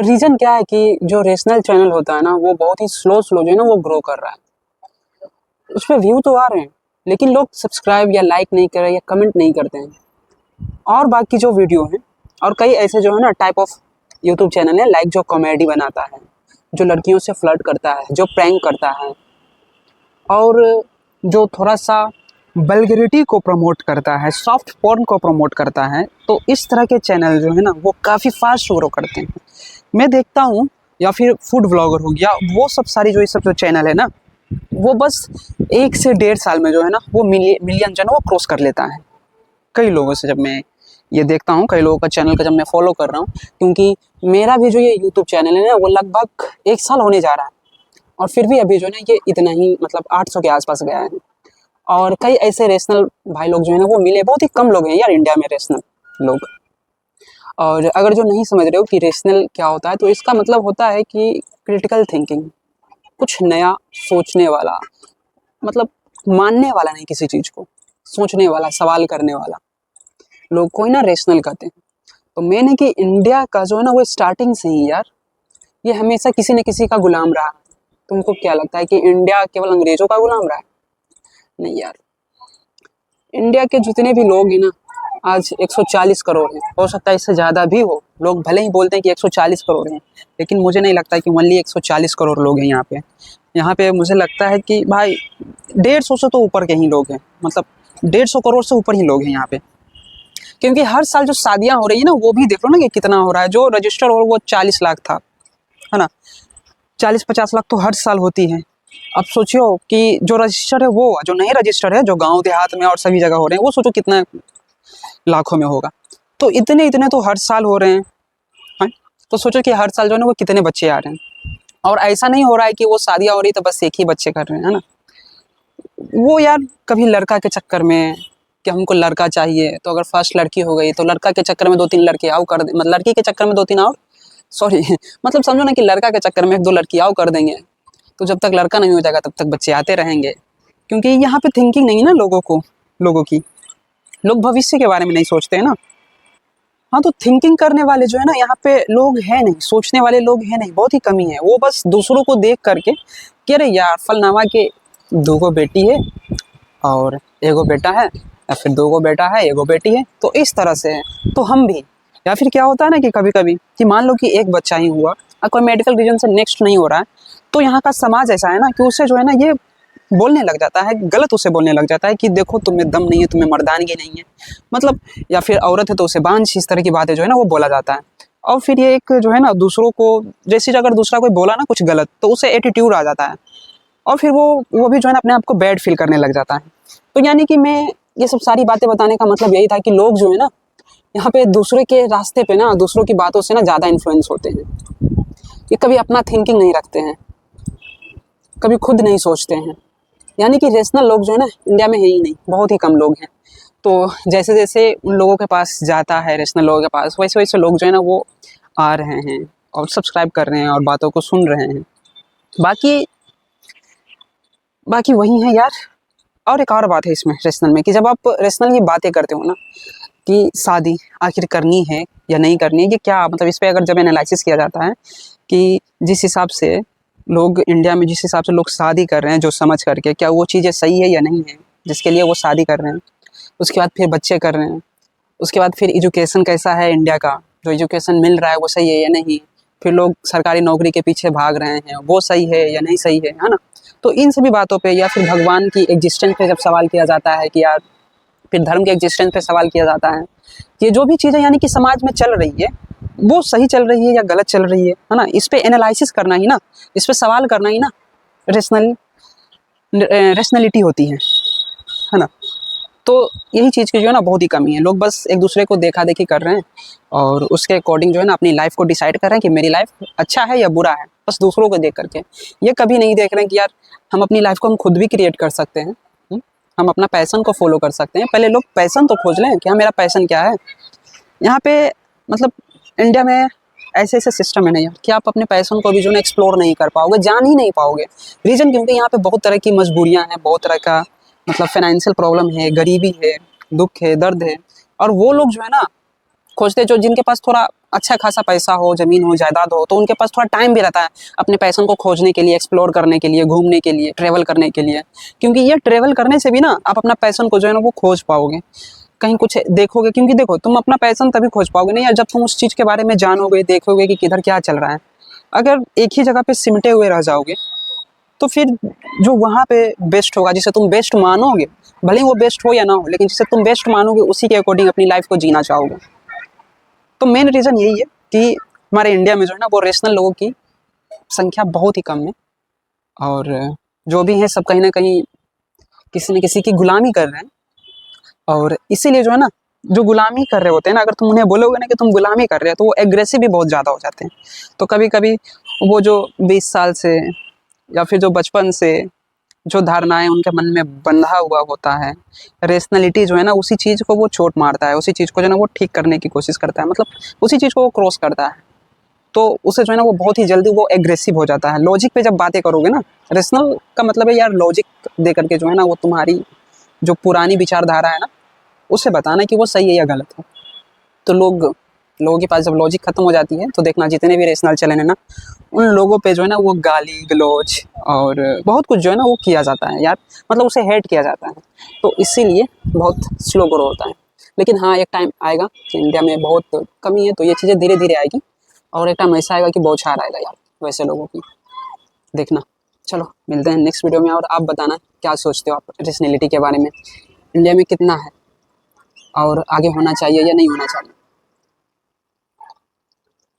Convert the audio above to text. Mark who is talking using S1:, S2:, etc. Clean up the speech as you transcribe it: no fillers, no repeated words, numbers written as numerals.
S1: Reason क्या है कि जो रेशनल चैनल होता है ना, वो बहुत ही स्लो जो है ना वो ग्रो कर रहा है। उसपे व्यू तो आ रहे हैं, लेकिन लोग सब्सक्राइब या लाइक नहीं कर रहे या कमेंट नहीं करते हैं। और बाकी जो वीडियो हैं और कई ऐसे जो है ना टाइप ऑफ यूट्यूब चैनल है, लाइक जो कॉमेडी बनाता है, जो लड़कियों से फ्लर्ट करता है, जो प्रैंक करता है और जो थोड़ा-सा वल्गैरिटी को प्रमोट करता है, सॉफ्ट पोर्न को प्रमोट करता है, तो इस तरह के चैनल जो है ना वो काफ़ी फ़ास्ट ग्रो करते हैं। मैं देखता हूँ, या फिर फूड व्लॉगर हो गया, वो सब सारी जो ये सब जो चैनल है ना, वो बस 1 से 1.5 साल में जो है ना वो मिलियन जो है ना वो क्रॉस कर लेता है। कई लोगों से जब मैं ये देखता हूँ, कई लोगों का चैनल का जब मैं फॉलो कर रहा हूँ, क्योंकि मेरा भी जो ये यूट्यूब चैनल है ना वो लगभग 1 साल होने जा रहा है और फिर भी अभी जो है ना ये इतना ही मतलब 800 के आसपास गया है। और कई ऐसे रेशनल भाई लोग जो है ना वो मिले, बहुत ही कम लोग हैं यार इंडिया में रेशनल लोग। और अगर जो नहीं समझ रहे हो कि रेशनल क्या होता है, तो इसका मतलब होता है कि क्रिटिकल थिंकिंग, कुछ नया सोचने वाला, मतलब मानने वाला नहीं किसी चीज़ को, सोचने वाला, सवाल करने वाला लोग को ही ना रेशनल कहते हैं। तो मेन है कि इंडिया का जो है ना वो स्टार्टिंग से ही यार ये हमेशा किसी न किसी का गुलाम रहा है। तुमको क्या लगता है कि इंडिया केवल अंग्रेजों का गुलाम रहा है? नहीं यार, इंडिया के जितने भी लोग हैं ना आज 140 करोड़ हैं, हो सकता है इससे ज़्यादा भी हो। लोग भले ही बोलते हैं कि 140 करोड़ हैं, लेकिन मुझे नहीं लगता कि ओनली 140 करोड़ लोग हैं यहाँ पे। यहाँ पे मुझे लगता है कि भाई 150 से तो ऊपर के ही लोग हैं, मतलब 150 करोड़ से ऊपर ही लोग हैं यहाँ पे। क्योंकि हर साल जो शादियाँ हो रही है ना वो भी देख लो ना कि कितना हो रहा है। जो रजिस्टर हो वो 40 लाख था, है ना, 40-50 लाख तो हर साल होती है। अब सोचियो कि जो रजिस्टर है वो, जो नहीं रजिस्टर है, जो गांव देहात में और सभी जगह हो रहे हैं, वो सोचो कितना लाखों में होगा। तो इतने इतने तो हर साल हो रहे हैं। तो सोचो कि हर साल जो है ना वो कितने बच्चे आ रहे हैं। और ऐसा नहीं हो रहा है कि वो शादियाँ हो रही तो बस एक ही बच्चे कर रहे हैं, है ना। वो यार कभी लड़का के चक्कर में कि हमको लड़का चाहिए, तो अगर फर्स्ट लड़की हो गई तो लड़का के चक्कर में 2-3 लड़के और कर दे, मतलब लड़की के चक्कर में 2-3 और, सॉरी मतलब समझो ना कि लड़का के चक्कर में 1-2 लड़की और कर देंगे। तो जब तक लड़का नहीं हो जाएगा तब तक बच्चे आते रहेंगे। क्योंकि यहाँ पे थिंकिंग नहीं है ना लोगों की। लोग भविष्य के बारे में नहीं सोचते हैं ना। हाँ, तो थिंकिंग करने वाले जो है ना यहाँ पे लोग हैं नहीं, सोचने वाले लोग हैं नहीं, बहुत ही कमी है। वो बस दूसरों को देख करके कि अरे यार फलनामा के 2 बेटी है और 1 बेटा है, या फिर 2 बेटा है 1 बेटी है, तो इस तरह से है तो हम भी। या फिर क्या होता है ना कि कभी कभी कि मान लो कि 1 बच्चा ही हुआ और कोई मेडिकल रीजन से नेक्स्ट नहीं हो रहा है, तो यहाँ का समाज ऐसा है ना कि उससे जो है ना ये बोलने लग जाता है, गलत उसे बोलने लग जाता है कि देखो तुम्हें दम नहीं है, तुम्हें मर्दानगी नहीं है, मतलब, या फिर औरत है तो उसे बांझ, इस तरह की बातें जो है ना वो बोला जाता है। और फिर ये एक जो है ना दूसरों को, जैसे अगर दूसरा कोई बोला ना कुछ गलत तो उसे एटीट्यूड आ जाता है और फिर वो भी जो है ना अपने आप को बैड फील करने लग जाता है। तो यानी कि मैं ये सब सारी बातें बताने का मतलब यही था कि लोग जो है ना यहाँ पे दूसरे के रास्ते पे ना, दूसरों की बातों से ना ज़्यादा इन्फ्लुएंस होते हैं। ये कभी अपना थिंकिंग नहीं रखते हैं, कभी खुद नहीं सोचते हैं। यानी कि रेशनल लोग जो है ना इंडिया में है ही नहीं, बहुत ही कम लोग हैं। तो जैसे जैसे उन लोगों के पास जाता है, रेशनल लोगों के पास, वैसे वैसे लोग जो है ना वो आ रहे हैं और सब्सक्राइब कर रहे हैं और बातों को सुन रहे हैं। बाकी बाकी वही है यार। और एक और बात है इसमें रेशनल में कि जब आप रेशनल की बातें करते हो ना कि शादी आखिर करनी है या नहीं करनी है, ये क्या मतलब, इस पे अगर जब एनालिसिस किया जाता है कि जिस हिसाब से लोग इंडिया में, जिस हिसाब से लोग शादी कर रहे हैं जो समझ करके, क्या वो चीज़ें सही है या नहीं है जिसके लिए वो शादी कर रहे हैं। उसके बाद फिर बच्चे कर रहे हैं, उसके बाद फिर एजुकेशन कैसा है इंडिया का, जो एजुकेशन मिल रहा है वो सही है या नहीं। फिर लोग सरकारी नौकरी के पीछे भाग रहे हैं, वो सही है या नहीं सही है ना। तो इन सभी बातों पे, या फिर भगवान की एग्जिस्टेंस पे जब सवाल किया जाता है कि यार, फिर धर्म के एग्जिस्टेंस पे सवाल किया जाता है, ये जो भी चीज़ें यानी कि समाज में चल रही है वो सही चल रही है या गलत चल रही है ना, इस पे एनालिसिस करना ही ना, इस पे सवाल करना ही ना रेशनलिटी होती है ना। तो यही चीज़ की जो है ना बहुत ही कमी है। लोग बस एक दूसरे को देखा देखी कर रहे हैं और उसके अकॉर्डिंग जो है ना अपनी लाइफ को डिसाइड कर रहे हैं कि मेरी लाइफ अच्छा है या बुरा है, बस दूसरों को देख करके। ये कभी नहीं देख रहे हैं कि यार हम अपनी लाइफ को हम खुद भी क्रिएट कर सकते हैं। हम अपना पैशन को फॉलो कर सकते हैं। पहले लोग पैशन तो खोज लें कि हाँ मेरा पैशन क्या है। यहाँ पे मतलब इंडिया में ऐसे ऐसे सिस्टम है ना यार कि आप अपने पैशन को भी जो है एक्सप्लोर नहीं कर पाओगे, जान ही नहीं पाओगे। रीज़न क्योंकि यहाँ पे बहुत तरह की मजबूरियाँ हैं, बहुत तरह का मतलब फाइनेंशियल प्रॉब्लम है, गरीबी है, दुख है, दर्द है। और वो लोग जो है ना खोजते हैं जो जिनके पास थोड़ा अच्छा खासा पैसा हो, ज़मीन हो, जायदाद हो, तो उनके पास थोड़ा टाइम भी रहता है अपने पैशन को खोजने के लिए, एक्सप्लोर करने के लिए, घूमने के लिए, ट्रैवल करने के लिए। क्योंकि ये ट्रैवल करने से भी ना आप अपना पैशन को जो है ना वो खोज पाओगे, कहीं कुछ देखोगे। क्योंकि देखो, तुम अपना पैशन तभी खोज पाओगे नहीं यार जब तुम उस चीज़ के बारे में जानोगे, देखोगे कि किधर क्या चल रहा है। अगर एक ही जगह पे सिमटे हुए रह जाओगे तो फिर जो वहाँ पे बेस्ट होगा, जिसे तुम बेस्ट मानोगे, भले ही वो बेस्ट हो या ना हो, लेकिन जिसे तुम बेस्ट मानोगे उसी के अकॉर्डिंग अपनी लाइफ को जीना चाहोगे। तो मेन रीज़न यही है कि हमारे इंडिया में जो है ना वो रेशनल लोगों की संख्या बहुत ही कम है, और जो भी हैं सब कहीं ना कहीं किसी न किसी की गुलामी कर रहे हैं। और इसीलिए जो है ना, जो गुलामी कर रहे होते हैं ना, अगर तुम उन्हें बोलोगे ना कि तुम गुलामी कर रहे हो, तो वो एग्रेसिव भी बहुत ज़्यादा हो जाते हैं। तो कभी कभी वो जो 20 साल से या फिर जो बचपन से जो धारणाएं उनके मन में बंधा हुआ होता है, रेशनलिटी जो है ना, उसी चीज़ को वो चोट मारता है, उसी चीज़ को जो है ना वो ठीक करने की कोशिश करता है, मतलब उसी चीज़ को वो क्रॉस करता है। तो उसे जो है ना वो बहुत ही जल्दी वो एग्रेसिव हो जाता है। लॉजिक पे जब बातें करोगे ना, रेशनल का मतलब है यार लॉजिक दे करके जो है ना वो तुम्हारी जो पुरानी विचारधारा है ना उसे बताना कि वो सही है या गलत है। तो लोगों के पास जब लॉजिक खत्म हो जाती है तो देखना जितने भी रेशनल चैनल है ना, उन लोगों पे जो है ना वो गाली गलौज और बहुत कुछ जो है ना वो किया जाता है यार, मतलब उसे हेट किया जाता है। तो इसीलिए बहुत स्लो ग्रो होता है। लेकिन हाँ, एक टाइम आएगा कि इंडिया में बहुत कमी है, तो ये चीज़ें धीरे धीरे आएगी, और एक टाइम ऐसा आएगा कि बौछार आएगा यार वैसे लोगों की, देखना। चलो मिलते हैं नेक्स्ट वीडियो में, और आप बताना क्या सोचते हो आप रेशनैलिटी के बारे में, इंडिया में कितना है और आगे होना चाहिए या नहीं होना चाहिए।